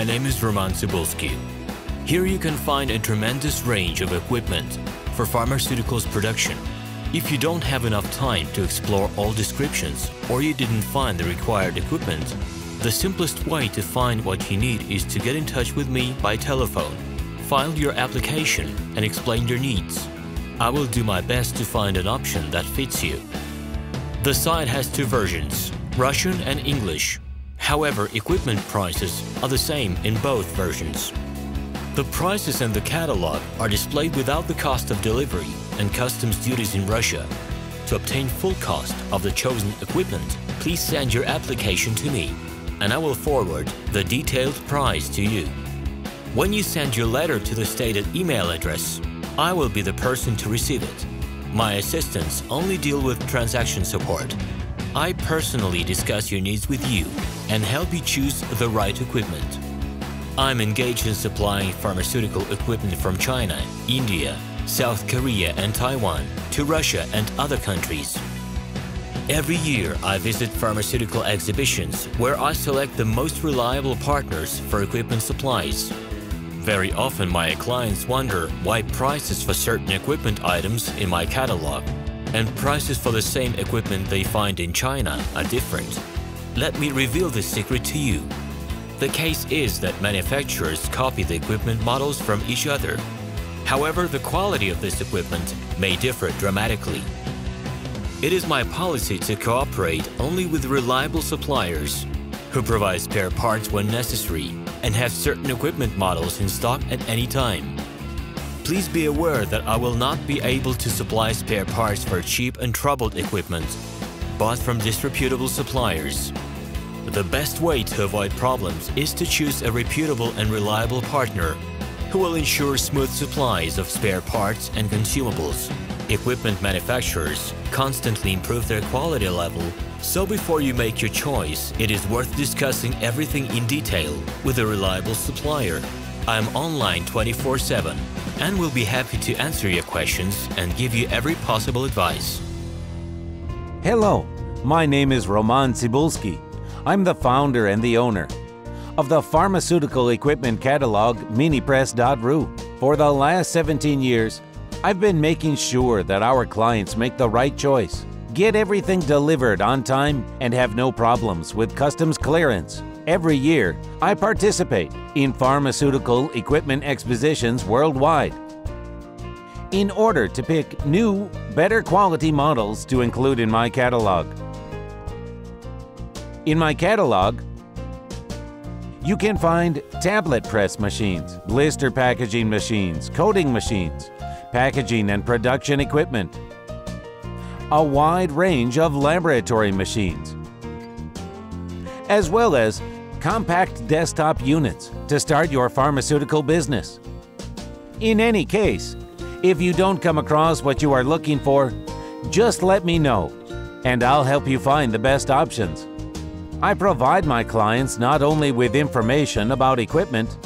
my name is RomanTsibulsky. Here you can find a tremendous range of equipment for pharmaceuticals production. If you don't have enough time to explore all descriptions or you didn't find the required equipment, the simplest way to find what you need is to get in touch with me by telephone, file your application and explain your needs. I will do my best to find an option that fits you. The site has two versions, Russian and English. However, equipment prices are the same in both versions. The prices in the catalog are displayed without the cost of delivery and customs duties in Russia. To obtain full cost of the chosen equipment, please send your application to me, and I will forward the detailed price to you. When you send your letter to the stated email address, I will be the person to receive it. My assistants only deal with transaction support. I personally discuss your needs with you and help you choose the right equipment. I'm engaged in supplying pharmaceutical equipment from China, India, South Korea and Taiwan to Russia and other countries. Every year I visit pharmaceutical exhibitions where I select the most reliable partners for equipment supplies. Very often my clients wonder why prices for certain equipment items in my catalog and prices for the same equipment they find in China are different. Let me reveal this secret to you. The case is that manufacturers copy the equipment models from each other. However, the quality of this equipment may differ dramatically. It is my policy to cooperate only with reliable suppliers who provide spare parts when necessary and have certain equipment models in stock at any time. Please be aware that I will not be able to supply spare parts for cheap and troubled equipment bought from disreputable suppliers. The best way to avoid problems is to choose a reputable and reliable partner who will ensure smooth supplies of spare parts and consumables. Equipment manufacturers constantly improve their quality level, so before you make your choice, it is worth discussing everything in detail with a reliable supplier. I am online 24/7 and will be happy to answer your questions and give you every possible advice. Hello, my name is RomanTsibulsky. I'm the founder and the owner of the pharmaceutical equipment catalog Minipress.ru. For the last 17 years, I've been making sure that our clients make the right choice, get everything delivered on time, and have no problems with customs clearance. Every year, I participate in pharmaceutical equipment expositions worldwide in order to pick new, better quality models to include in my catalog. In my catalog, you can find tablet press machines, blister packaging machines, coating machines, packaging and production equipment, a wide range of laboratory machines, as well as compact desktop units to start your pharmaceutical business. In any case, if you don't come across what you are looking for, just let me know, and I'll help you find the best options. I provide my clients not only with information about equipment,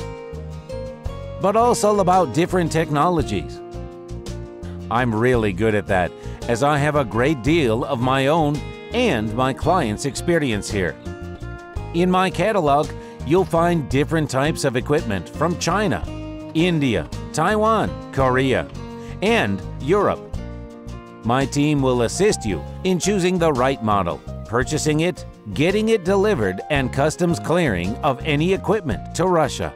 but also about different technologies. I'm really good at that, as I have a great deal of my own and my clients' experience here. In my catalog, you'll find different types of equipment from China, India, Taiwan, Korea, and Europe. My team will assist you in choosing the right model, purchasing it, getting it delivered, and customs clearing of any equipment to Russia.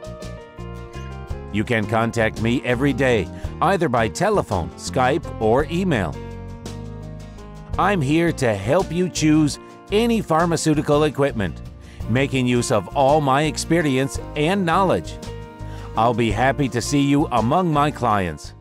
You can contact me every day, either by telephone, Skype, or email. I'm here to help you choose any pharmaceutical equipment, making use of all my experience and knowledge. I'll be happy to see you among my clients.